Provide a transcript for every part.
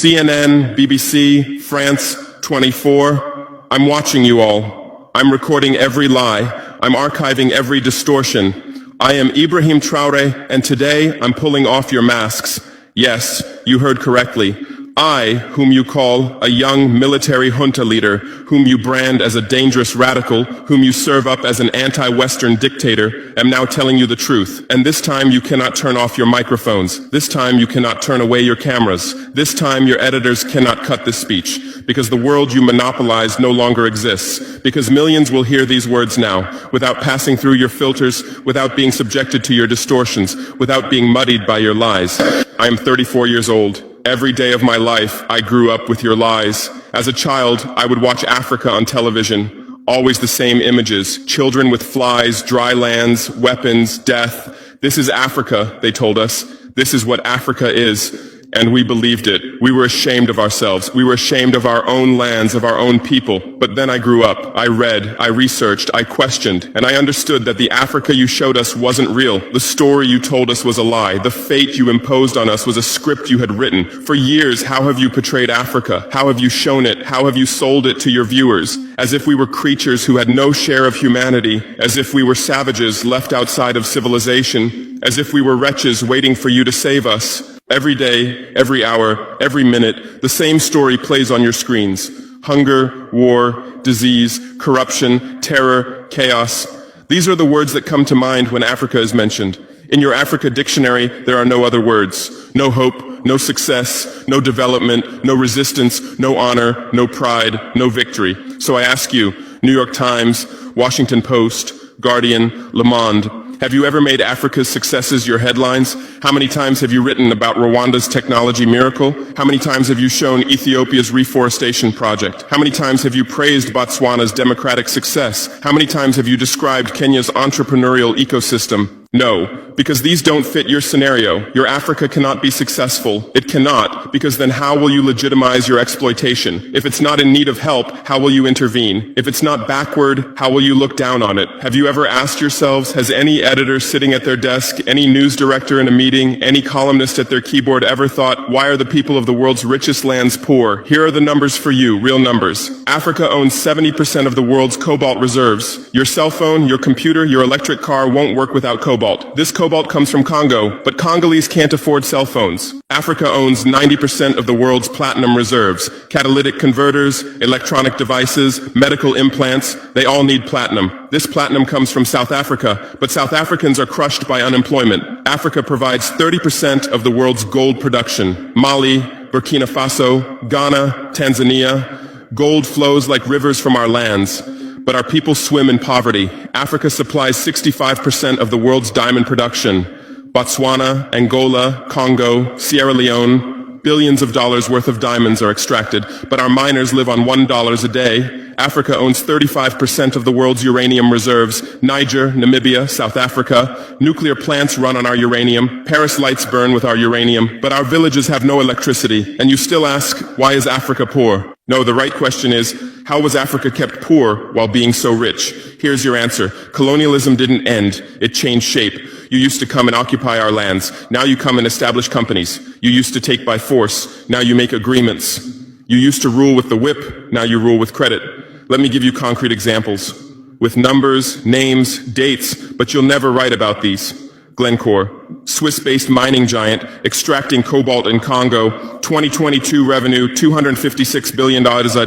CNN, BBC, France 24. I'm watching you all. I'm recording every lie. I'm archiving every distortion. I am Ibrahim Traore, and today I'm pulling off your masks. Yes, you heard correctly. I, whom you call a young military junta leader, whom you brand as a dangerous radical, whom you serve up as an anti-Western dictator, am now telling you the truth. And this time you cannot turn off your microphones. This time you cannot turn away your cameras. This time your editors cannot cut this speech, because the world you monopolize no longer exists. Because millions will hear these words now, without passing through your filters, without being subjected to your distortions, without being muddied by your lies. I am 34 years old. Every day of my life, I grew up with your lies. As a child, I would watch Africa on television. Always the same images. Children with flies, dry lands, weapons, death. This is Africa, they told us. This is what Africa is. And we believed it. We were ashamed of ourselves. We were ashamed of our own lands, of our own people. But then I grew up. I read, I researched, I questioned, and I understood that the Africa you showed us wasn't real. The story you told us was a lie. The fate you imposed on us was a script you had written. For years, how have you portrayed Africa? How have you shown it? How have you sold it to your viewers? As if we were creatures who had no share of humanity, as if we were savages left outside of civilization, as if we were wretches waiting for you to save us. Every day, every hour, every minute, the same story plays on your screens. Hunger, war, disease, corruption, terror, chaos. These are the words that come to mind when Africa is mentioned. In your Africa dictionary, there are no other words. No hope, no success, no development, no resistance, no honor, no pride, no victory. So I ask you, New York Times, Washington Post, Guardian, Le Monde, have you ever made Africa's successes your headlines? How many times have you written about Rwanda's technology miracle? How many times have you shown Ethiopia's reforestation project? How many times have you praised Botswana's democratic success? How many times have you described Kenya's entrepreneurial ecosystem? No, because these don't fit your scenario. Your Africa cannot be successful. It cannot, because then how will you legitimize your exploitation? If it's not in need of help, how will you intervene? If it's not backward, how will you look down on it? Have you ever asked yourselves, has any editor sitting at their desk, any news director in a meeting, any columnist at their keyboard ever thought, why are the people of the world's richest lands poor? Here are the numbers for you, real numbers. Africa owns 70% of the world's cobalt reserves. Your cell phone, your computer, your electric car won't work without cobalt. This cobalt comes from Congo, but Congolese can't afford cell phones. Africa owns 90% of the world's platinum reserves. Catalytic converters, electronic devices, medical implants, they all need platinum. This platinum comes from South Africa, but South Africans are crushed by unemployment. Africa provides 30% of the world's gold production. Mali, Burkina Faso, Ghana, Tanzania. Gold flows like rivers from our lands. But our people swim in poverty. Africa supplies 65% of the world's diamond production. Botswana, Angola, Congo, Sierra Leone, billions of dollars worth of diamonds are extracted, but our miners live on $1 a day. Africa owns 35% of the world's uranium reserves. Niger, Namibia, South Africa. Nuclear plants run on our uranium. Paris lights burn with our uranium, but our villages have no electricity. And you still ask, why is Africa poor? No, the right question is, how was Africa kept poor while being so rich? Here's your answer. Colonialism didn't end. It changed shape. You used to come and occupy our lands. Now you come and establish companies. You used to take by force. Now you make agreements. You used to rule with the whip. Now you rule with credit. Let me give you concrete examples. With numbers, names, dates, but you'll never write about these. Glencore, Swiss-based mining giant, extracting cobalt in Congo. 2022 revenue, $256 billion.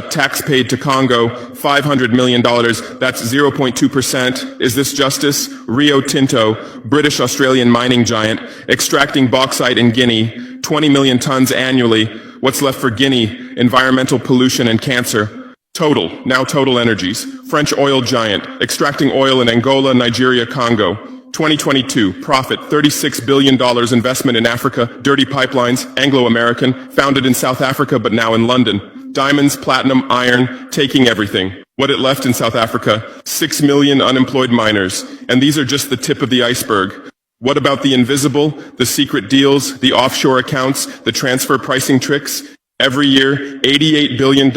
Tax paid to Congo, $500 million. That's 0.2%. Is this justice? Rio Tinto, British-Australian mining giant, extracting bauxite in Guinea. 20 million tons annually. What's left for Guinea? Environmental pollution and cancer. Total, now Total Energies, French oil giant, extracting oil in Angola, Nigeria, Congo. 2022, profit, $36 billion investment in Africa, dirty pipelines, Anglo-American, founded in South Africa but now in London. Diamonds, platinum, iron, taking everything. What it left in South Africa? 6 million unemployed miners. And these are just the tip of the iceberg. What about the invisible, the secret deals, the offshore accounts, the transfer pricing tricks? Every year, $88 billion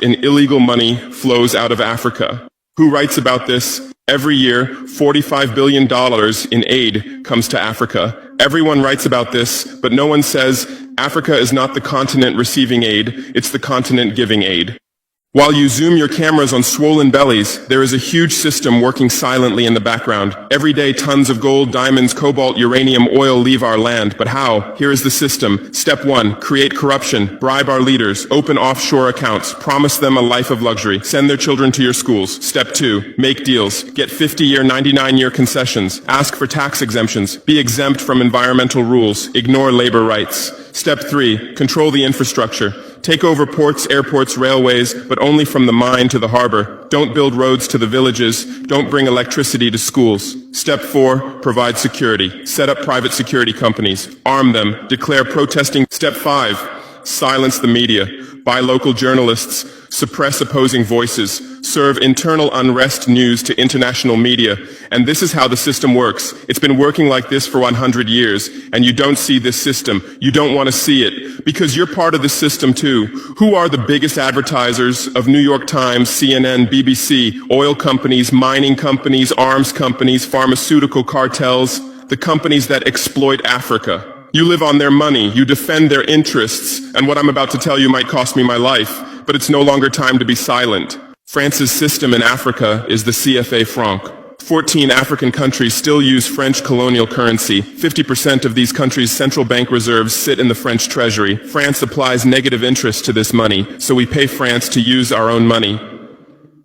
in illegal money flows out of Africa. Who writes about this? Every year, $45 billion in aid comes to Africa. Everyone writes about this, but no one says Africa is not the continent receiving aid, it's the continent giving aid. While you zoom your cameras on swollen bellies, there is a huge system working silently in the background. Every day, tons of gold, diamonds, cobalt, uranium, oil leave our land. But how? Here is the system. Step 1, create corruption, bribe our leaders, open offshore accounts, promise them a life of luxury, send their children to your schools. Step 2, make deals, get 50-year, 99-year concessions, ask for tax exemptions, be exempt from environmental rules, ignore labor rights. Step 3, control the infrastructure. Take over ports, airports, railways, but only from the mine to the harbor. Don't build roads to the villages. Don't bring electricity to schools. Step 4, provide security. Set up private security companies. Arm them. Declare protesting. Step 5, silence the media. Buy local journalists. Suppress opposing voices. Serve internal unrest news to international media. And this is how the system works. It's been working like this for 100 years, and you don't see this system. You don't want to see it, because you're part of the system too. Who are the biggest advertisers of New York Times, CNN, BBC, oil companies, mining companies, arms companies, pharmaceutical cartels, the companies that exploit Africa? You live on their money, you defend their interests, and what I'm about to tell you might cost me my life, but it's no longer time to be silent. France's system in Africa is the CFA franc. 14 African countries still use French colonial currency. 50% of these countries' central bank reserves sit in the French treasury. France applies negative interest to this money, so we pay France to use our own money.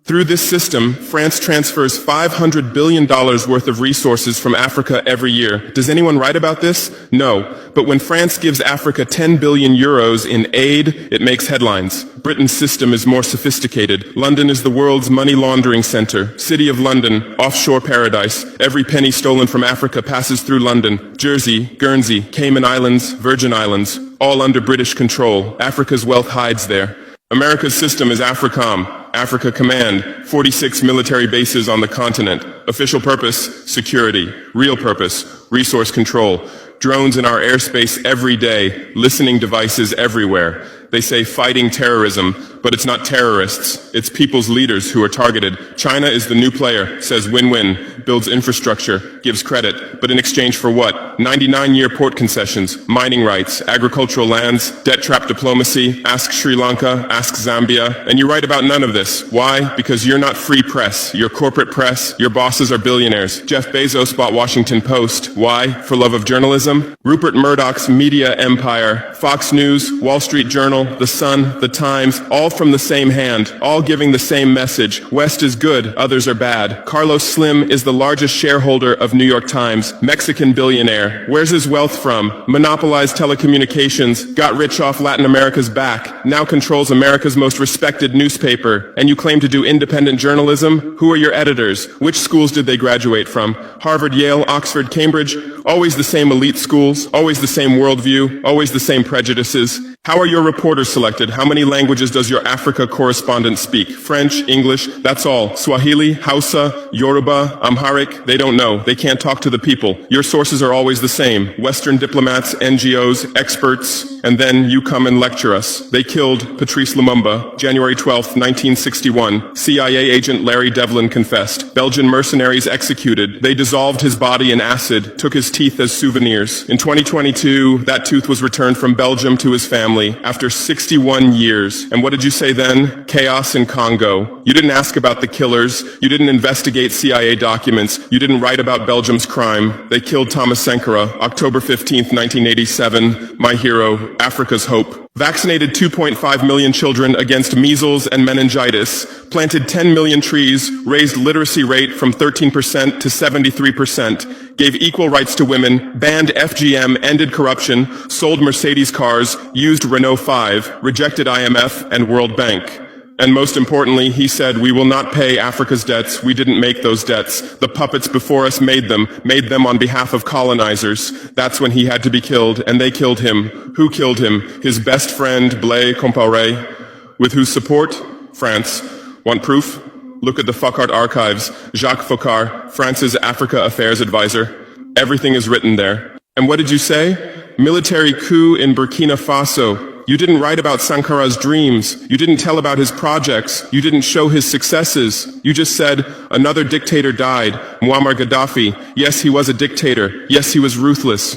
Through this system, France transfers $500 billion worth of resources from Africa every year. Does anyone write about this? No. But when France gives Africa 10 billion euros in aid, it makes headlines. Britain's system is more sophisticated. London is the world's money laundering center. City of London, offshore paradise. Every penny stolen from Africa passes through London. Jersey, Guernsey, Cayman Islands, Virgin Islands, all under British control. Africa's wealth hides there. America's system is AFRICOM, Africa Command, 46 military bases on the continent. Official purpose, security. Real purpose, resource control. Drones in our airspace every day, listening devices everywhere. They say fighting terrorism, but it's not terrorists, it's people's leaders who are targeted. China is the new player, says win-win, builds infrastructure, gives credit, but in exchange for what? 99-year port concessions, mining rights, agricultural lands, debt-trap diplomacy, ask Sri Lanka, ask Zambia, and you write about none of this. Why? Because you're not free press, you're corporate press, your bosses are billionaires. Jeff Bezos bought Washington Post. Why? For love of journalism? Rupert Murdoch's media empire, Fox News, Wall Street Journal, The Sun, The Times, all from the same hand, all giving the same message. West is good, others are bad. Carlos Slim is the largest shareholder of New York Times, Mexican billionaire. Where's his wealth from? Monopolized telecommunications, got rich off Latin America's back, now controls America's most respected newspaper. And you claim to do independent journalism? Who are your editors? Which schools did they graduate from? Harvard, Yale, Oxford, Cambridge? Always the same elite schools, always the same worldview, always the same prejudices. How are your reporters selected? How many languages does your Africa correspondent speak? French, English, that's all. Swahili, Hausa, Yoruba, Amharic, they don't know. They can't talk to the people. Your sources are always the same. Western diplomats, NGOs, experts, and then you come and lecture us. They killed Patrice Lumumba, January 12th, 1961. CIA agent Larry Devlin confessed. Belgian mercenaries executed. They dissolved his body in acid, took his teeth as souvenirs. In 2022, that tooth was returned from Belgium to his family after 61 years. And what did you say then? Chaos in Congo. You didn't ask about the killers. You didn't investigate CIA documents. You didn't write about Belgium's crime. They killed Thomas Sankara, October 15th, 1987. My hero, Africa's hope. Vaccinated 2.5 million children against measles and meningitis, planted 10 million trees, raised literacy rate from 13% to 73%, gave equal rights to women, banned FGM, ended corruption, sold Mercedes cars, used Renault 5, rejected IMF and World Bank. And most importantly, he said, we will not pay Africa's debts. We didn't make those debts. The puppets before us made them on behalf of colonizers. That's when he had to be killed, and they killed him. Who killed him? His best friend, Blaise Compaoré. With whose support? France. Want proof? Look at the Focard archives. Jacques Faucard, France's Africa Affairs advisor. Everything is written there. And what did you say? Military coup in Burkina Faso. You didn't write about Sankara's dreams. You didn't tell about his projects. You didn't show his successes. You just said, another dictator died, Muammar Gaddafi. Yes, he was a dictator. Yes, he was ruthless.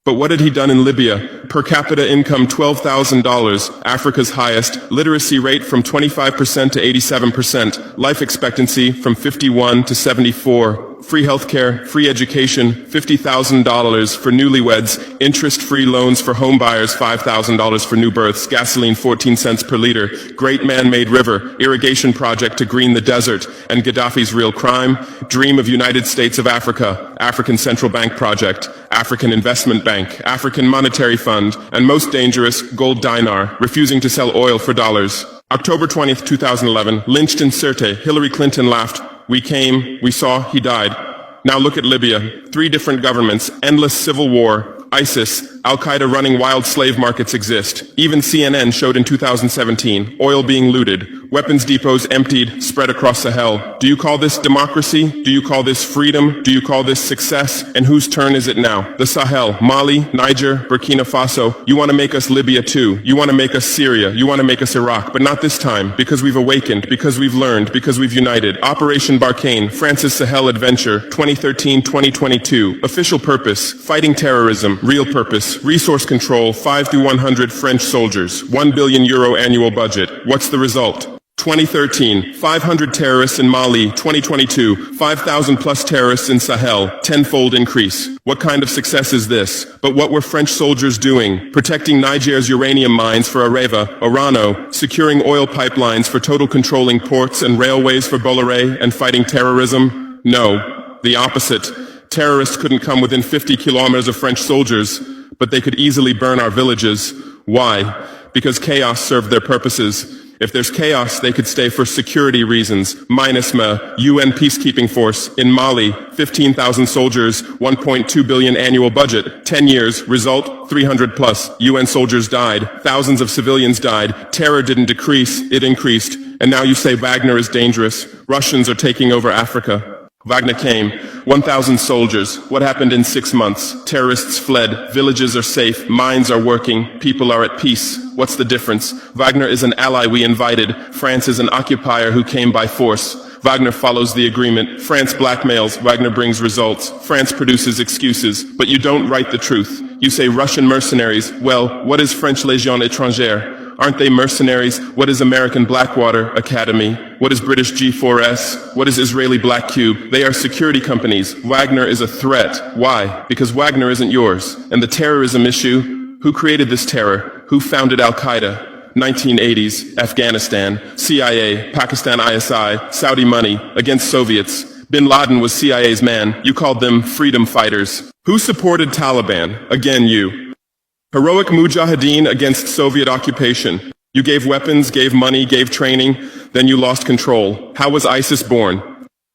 But what had he done in Libya? Per capita income $12,000, Africa's highest, literacy rate from 25% to 87%, life expectancy from 51 to 74, free healthcare, free education, $50,000 for newlyweds, interest-free loans for home buyers, $5,000 for new births, gasoline 14 cents per liter, great man-made river, irrigation project to green the desert, and Gaddafi's real crime, dream of United States of Africa, African Central Bank project, African Investment Bank, African Monetary Fund, and most dangerous, gold dinar, refusing to sell oil for dollars. October 20th, 2011, lynched in Sirte, Hillary Clinton laughed. We came, we saw, he died. Now look at Libya. 3 different governments, endless civil war, ISIS, Al-Qaeda running wild slave markets exist. Even CNN showed in 2017, oil being looted, weapons depots emptied, spread across Sahel. Do you call this democracy? Do you call this freedom? Do you call this success? And whose turn is it now? The Sahel, Mali, Niger, Burkina Faso. You want to make us Libya too. You want to make us Syria. You want to make us Iraq. But not this time, because we've awakened, because we've learned, because we've united. Operation Barkhane, France's Sahel Adventure, 2013-2022. Official purpose, fighting terrorism. Real purpose, resource control, 5 to 100 French soldiers, €1 billion annual budget. What's the result? 2013, 500 terrorists in Mali. 2022, 5,000 plus terrorists in Sahel, tenfold increase. What kind of success is this? But what were French soldiers doing? Protecting Niger's uranium mines for Areva, Orano, securing oil pipelines for Total, controlling ports and railways for Bolloré, and fighting terrorism? No, the opposite. Terrorists couldn't come within 50 kilometers of French soldiers, but they could easily burn our villages. Why? Because chaos served their purposes. If there's chaos, they could stay for security reasons. MINUSMA, UN peacekeeping force. In Mali, 15,000 soldiers, 1.2 billion annual budget. 10 years, result, 300 plus. UN soldiers died. Thousands of civilians died. Terror didn't decrease, it increased. And now you say Wagner is dangerous. Russians are taking over Africa. Wagner came, 1,000 soldiers. What happened in 6 months? Terrorists fled, villages are safe, mines are working, people are at peace. What's the difference? Wagner is an ally we invited. France is an occupier who came by force. Wagner follows the agreement. France blackmails, Wagner brings results. France produces excuses, but you don't write the truth. You say Russian mercenaries. Well, what is French Légion étrangère? Aren't they mercenaries? What is American Blackwater Academy? What is British G4S? What is Israeli Black Cube? They are security companies. Wagner is a threat. Why? Because Wagner isn't yours. And the terrorism issue? Who created this terror? Who founded Al-Qaeda? 1980s, Afghanistan, CIA, Pakistan ISI, Saudi money, against Soviets. Bin Laden was CIA's man. You called them freedom fighters. Who supported Taliban? Again, you. Heroic mujahideen against Soviet occupation. You gave weapons, gave money, gave training, then you lost control. How was ISIS born?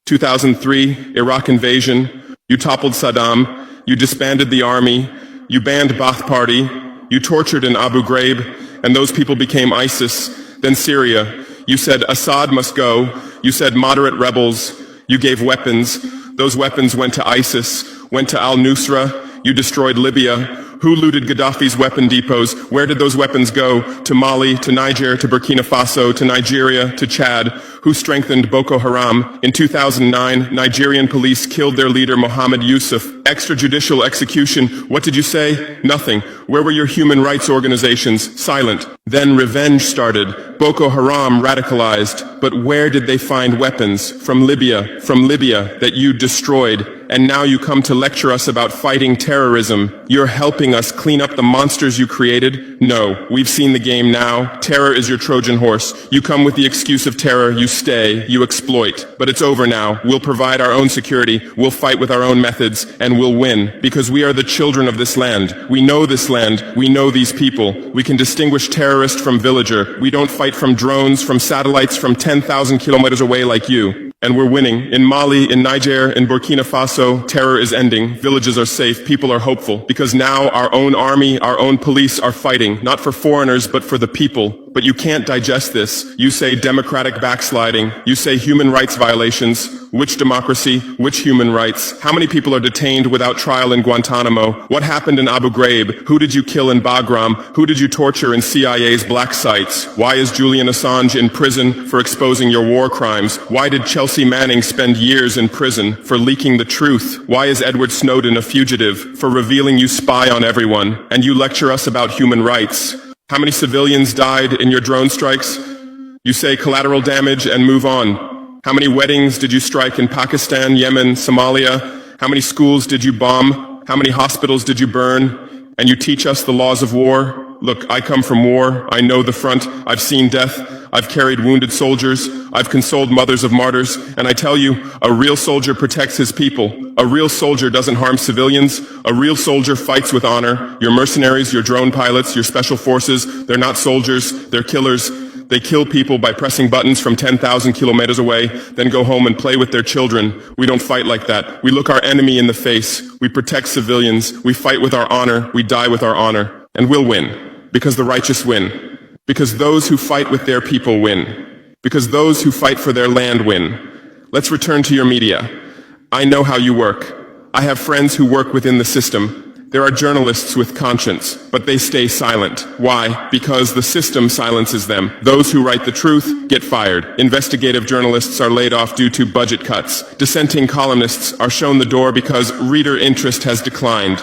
2003, Iraq invasion. You toppled Saddam. You disbanded the army. You banned Ba'ath Party. You tortured in Abu Ghraib, and those people became ISIS. Then Syria. You said Assad must go. You said moderate rebels. You gave weapons. Those weapons went to ISIS, went to al-Nusra. You destroyed Libya. Who looted Gaddafi's weapon depots? Where did those weapons go? To Mali, to Niger, to Burkina Faso, to Nigeria, to Chad. Who strengthened Boko Haram? In 2009, Nigerian police killed their leader Mohammed Yusuf. Extrajudicial execution. What did you say? Nothing. Where were your human rights organizations? Silent. Then revenge started. Boko Haram radicalized. But where did they find weapons? From Libya that you destroyed. And now you come to lecture us about fighting terrorism. You're helping us clean up the monsters you created? No, we've seen the game now. Terror is your Trojan horse. You come with the excuse of terror, you stay, you exploit. But it's over now. We'll provide our own security, we'll fight with our own methods, and we'll win. Because we are the children of this land. We know this land, we know these people. We can distinguish terrorist from villager. We don't fight from drones, from satellites, from 10,000 kilometers away like you. And we're winning. In Mali, in Niger, in Burkina Faso, terror is ending. Villages are safe. People are hopeful. Because now our own army, our own police are fighting, not for foreigners, but for the people. But you can't digest this. You say democratic backsliding. You say human rights violations. Which democracy? Which human rights? How many people are detained without trial in Guantanamo? What happened in Abu Ghraib? Who did you kill in Bagram? Who did you torture in CIA's black sites? Why is Julian Assange in prison for exposing your war crimes? Why did Chelsea Manning spend years in prison for leaking the truth? Why is Edward Snowden a fugitive for revealing you spy on everyone? And you lecture us about human rights. How many civilians died in your drone strikes? You say collateral damage and move on. How many weddings did you strike in Pakistan, Yemen, Somalia? How many schools did you bomb? How many hospitals did you burn? And you teach us the laws of war? Look, I come from war. I know the front. I've seen death. I've carried wounded soldiers. I've consoled mothers of martyrs. And I tell you, a real soldier protects his people. A real soldier doesn't harm civilians. A real soldier fights with honor. Your mercenaries, your drone pilots, your special forces, they're not soldiers. They're killers. They kill people by pressing buttons from 10,000 kilometers away, then go home and play with their children. We don't fight like that. We look our enemy in the face. We protect civilians. We fight with our honor. We die with our honor. And we'll win. Because the righteous win. Because those who fight with their people win. Because those who fight for their land win. Let's return to your media. I know how you work. I have friends who work within the system. There are journalists with conscience, but they stay silent. Why? Because the system silences them. Those who write the truth get fired. Investigative journalists are laid off due to budget cuts. Dissenting columnists are shown the door because reader interest has declined.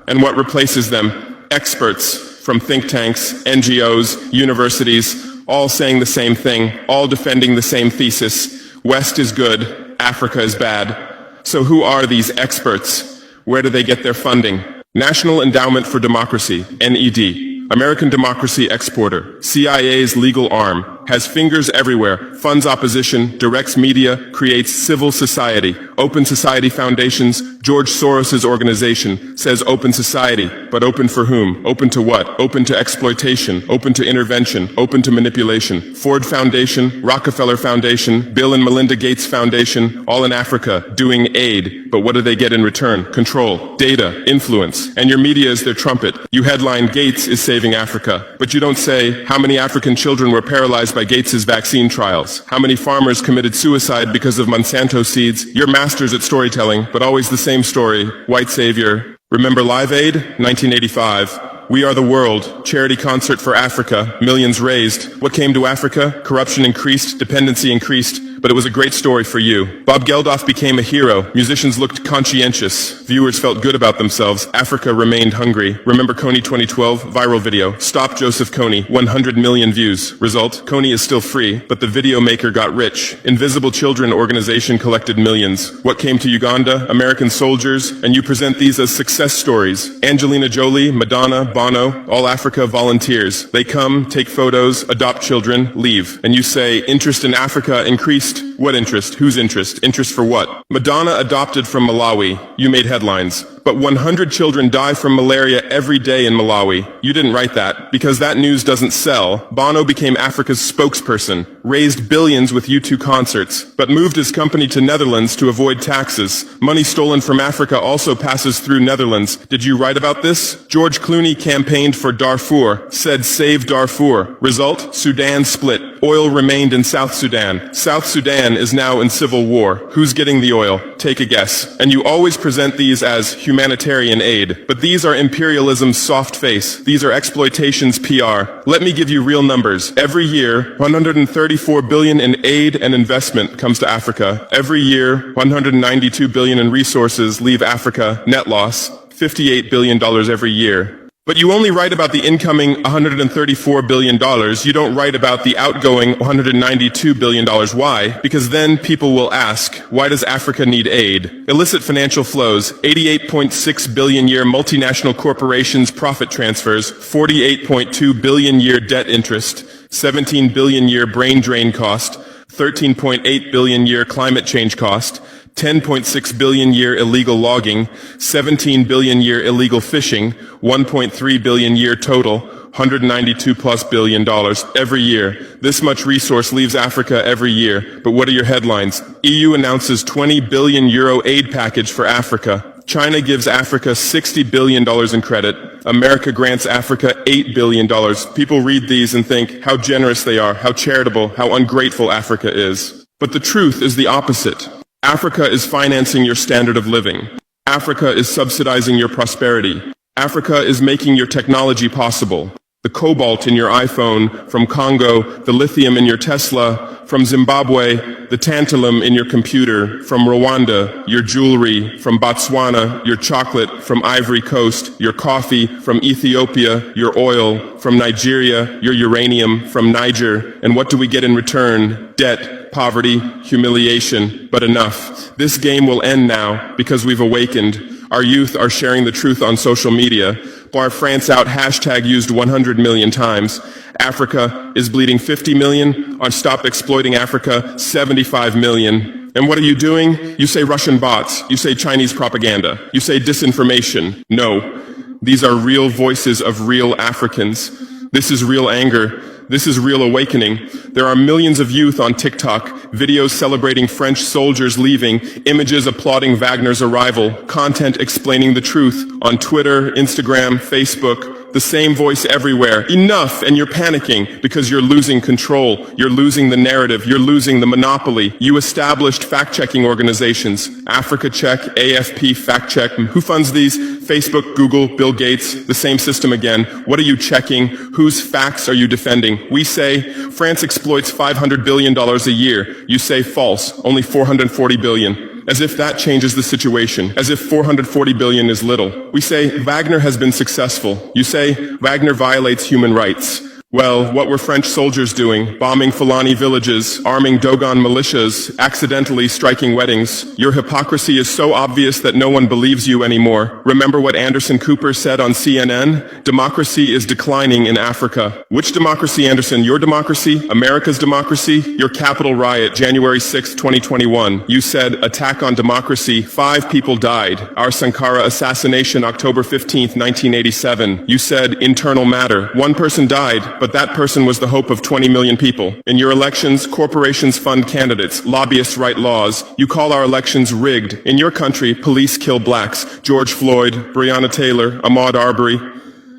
And what replaces them? Experts from think tanks, NGOs, universities, all saying the same thing, all defending the same thesis. West is good, Africa is bad. So who are these experts? Where do they get their funding? National Endowment for Democracy, NED, American democracy exporter, CIA's legal arm, has fingers everywhere, funds opposition, directs media, creates civil society. Open Society Foundations, George Soros's organization, says open society, but open for whom? Open to what? Open to exploitation, open to intervention, open to manipulation. Ford Foundation, Rockefeller Foundation, Bill and Melinda Gates Foundation, all in Africa, doing aid, but what do they get in return? Control, data, influence, and your media is their trumpet. You headline Gates is saving Africa, but you don't say how many African children were paralyzed by Gates's vaccine trials. How many farmers committed suicide because of Monsanto seeds? You're masters at storytelling, but always the same story. White savior. Remember Live Aid? 1985. We Are the World, charity concert for Africa, millions raised. What came to Africa? Corruption increased, dependency increased, but it was a great story for you. Bob Geldof became a hero. Musicians looked conscientious. Viewers felt good about themselves. Africa remained hungry. Remember Kony 2012? Viral video. Stop Joseph Kony. 100 million views. Result? Kony is still free, but the video maker got rich. Invisible Children organization collected millions. What came to Uganda? American soldiers, and you present these as success stories. Angelina Jolie, Madonna, Bono, all Africa volunteers. They come, take photos, adopt children, leave. And you say, interest in Africa increased. What interest? Whose interest? Interest for what? Madonna adopted from Malawi. You made headlines. But 100 children die from malaria every day in Malawi. You didn't write that, because that news doesn't sell. Bono became Africa's spokesperson, raised billions with U2 concerts, but moved his company to Netherlands to avoid taxes. Money stolen from Africa also passes through Netherlands. Did you write about this? George Clooney campaigned for Darfur, said save Darfur. Result? Sudan split. Oil remained in South Sudan. South Sudan is now in civil war. Who's getting the oil? Take a guess. And you always present these as humanitarian aid. But these are imperialism's soft face. These are exploitation's PR. Let me give you real numbers. Every year, 134 billion in aid and investment comes to Africa. Every year, 192 billion in resources leave Africa. Net loss, $58 billion every year. But you only write about the incoming $134 billion. You don't write about the outgoing $192 billion. Why? Because then people will ask, why does Africa need aid? Illicit financial flows, 88.6 billion year multinational corporations profit transfers, 48.2 billion year debt interest, 17 billion year brain drain cost, 13.8 billion year climate change cost, 10.6 billion year illegal logging, 17 billion year illegal fishing, 1.3 billion year total, 192 plus billion dollars every year. This much resource leaves Africa every year. But what are your headlines? EU announces 20 billion euro aid package for Africa. China gives Africa $60 billion in credit. America grants Africa $8 billion. People read these and think how generous they are, how charitable, how ungrateful Africa is. But the truth is the opposite. Africa is financing your standard of living. Africa is subsidizing your prosperity. Africa is making your technology possible. The cobalt in your iPhone, from Congo, the lithium in your Tesla, from Zimbabwe, the tantalum in your computer, from Rwanda, your jewelry, from Botswana, your chocolate, from Ivory Coast, your coffee, from Ethiopia, your oil, from Nigeria, your uranium, from Niger. And what do we get in return? Debt, poverty, humiliation. But enough. This game will end now because we've awakened. Our youth are sharing the truth on social media. Bar France out hashtag used 100 million times. Africa is bleeding 50 million. On Stop Exploiting Africa, 75 million. And what are you doing? You say Russian bots. You say Chinese propaganda. You say disinformation. No. These are real voices of real Africans. This is real anger. This is real awakening. There are millions of youth on TikTok, videos celebrating French soldiers leaving, images applauding Wagner's arrival, content explaining the truth on Twitter, Instagram, Facebook. The same voice everywhere. Enough! And you're panicking because you're losing control. You're losing the narrative. You're losing the monopoly. You established fact-checking organizations. Africa Check, AFP Fact Check. Who funds these? Facebook, Google, Bill Gates. The same system again. What are you checking? Whose facts are you defending? We say France exploits $500 billion a year. You say false. Only $440 billion. As if that changes the situation. As if $440 billion is little. We say Wagner has been successful. You say Wagner violates human rights. Well, what were French soldiers doing? Bombing Fulani villages, arming Dogon militias, accidentally striking weddings. Your hypocrisy is so obvious that no one believes you anymore. Remember what Anderson Cooper said on CNN? Democracy is declining in Africa. Which democracy, Anderson? Your democracy? America's democracy? Your Capitol riot, January 6, 2021. You said, attack on democracy. 5 people died. Our Sankara assassination, October 15, 1987. You said, internal matter. 1 person died. But that person was the hope of 20 million people. In your elections, corporations fund candidates, lobbyists write laws. You call our elections rigged. In your country, police kill blacks. George Floyd, Breonna Taylor, Ahmaud Arbery.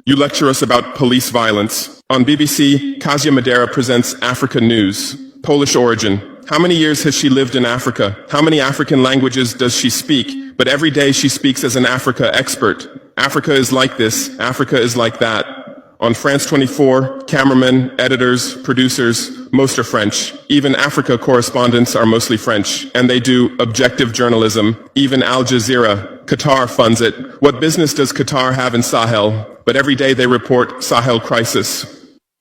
You lecture us about police violence. On BBC, Kasia Madera presents Africa News. Polish origin. How many years has she lived in Africa? How many African languages does she speak? But every day she speaks as an Africa expert. Africa is like this. Africa is like that. On France 24, cameramen, editors, producers, most are French. Even Africa correspondents are mostly French, and they do objective journalism. Even Al Jazeera. Qatar funds it. What business does Qatar have in Sahel? But every day they report Sahel crisis.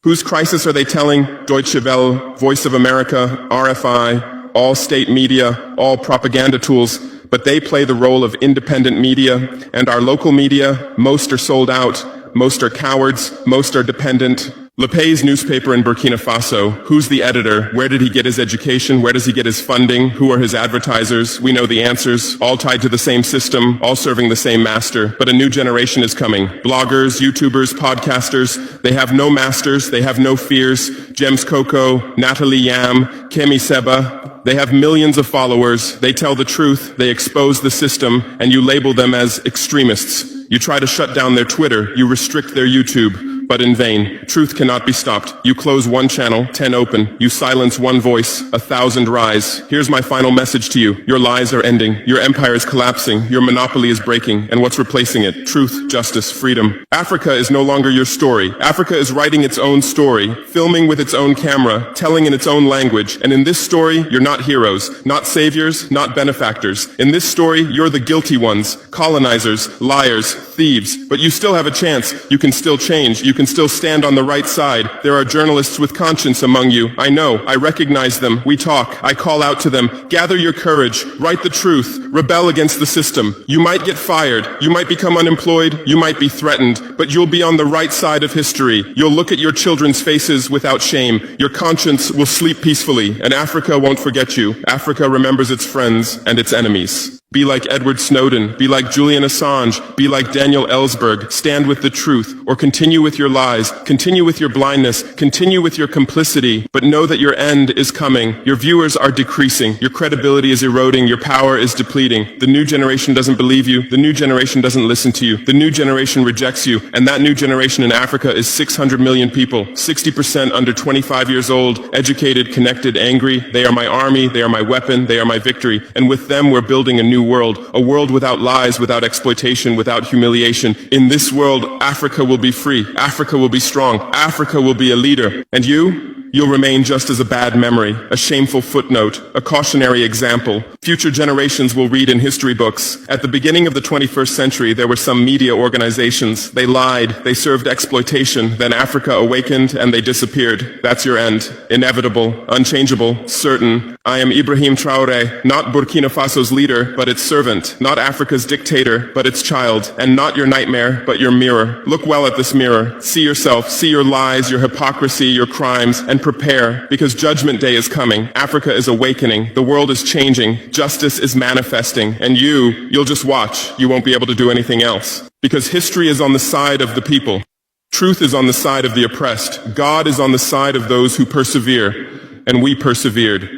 Whose crisis are they telling? Deutsche Welle, Voice of America, RFI, all state media, all propaganda tools. But they play the role of independent media, and our local media, most are sold out. Most are cowards, most are dependent. Lepay's newspaper in Burkina Faso, who's the editor? Where did he get his education? Where does he get his funding? Who are his advertisers? We know the answers, all tied to the same system, all serving the same master. But a new generation is coming. Bloggers, YouTubers, podcasters, they have no masters, they have no fears. James Coco, Natalie Yam, Kemi Seba, they have millions of followers. They tell the truth, they expose the system, and you label them as extremists. You try to shut down their Twitter, you restrict their YouTube, but in vain. Truth cannot be stopped. You close 1 channel, 10 open. You silence 1 voice, 1,000 rise. Here's my final message to you. Your lies are ending. Your empire is collapsing. Your monopoly is breaking. And what's replacing it? Truth, justice, freedom. Africa is no longer your story. Africa is writing its own story, filming with its own camera, telling in its own language. And in this story, you're not heroes, not saviors, not benefactors. In this story, you're the guilty ones, colonizers, liars, thieves. But you still have a chance. You can still change. You can still stand on the right side. There are journalists with conscience among you. I know. I recognize them. We talk. I call out to them. Gather your courage. Write the truth. Rebel against the system. You might get fired. You might become unemployed. You might be threatened. But you'll be on the right side of history. You'll look at your children's faces without shame. Your conscience will sleep peacefully. And Africa won't forget you. Africa remembers its friends and its enemies. Be like Edward Snowden, be like Julian Assange, be like Daniel Ellsberg, stand with the truth, or continue with your lies, continue with your blindness, continue with your complicity, but know that your end is coming. Your viewers are decreasing, your credibility is eroding, your power is depleting. The new generation doesn't believe you, the new generation doesn't listen to you, the new generation rejects you, and that new generation in Africa is 600 million people, 60% under 25 years old, educated, connected, angry. They are my army, they are my weapon, they are my victory, and with them we're building a new world, a world without lies, without exploitation, without humiliation. In this world, Africa will be free, Africa will be strong, Africa will be a leader. And you'll remain just as a bad memory, a shameful footnote, a cautionary example. Future generations will read in history books. At the beginning of the 21st century, there were some media organizations. They lied, they served exploitation, then Africa awakened and they disappeared. That's your end. Inevitable, unchangeable, certain. I am Ibrahim Traore, not Burkina Faso's leader, but its servant, not Africa's dictator, but its child, and not your nightmare, but your mirror. Look well at this mirror. See yourself, see your lies, your hypocrisy, your crimes, and prepare, because Judgment Day is coming. Africa is awakening. The world is changing. Justice is manifesting. And you'll just watch. You won't be able to do anything else. Because history is on the side of the people. Truth is on the side of the oppressed. God is on the side of those who persevere. And we persevered.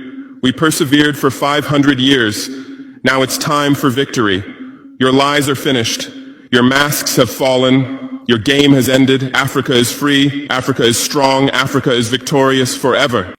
We persevered for 500 years. Now it's time for victory. Your lies are finished. Your masks have fallen. Your game has ended. Africa is free. Africa is strong. Africa is victorious forever.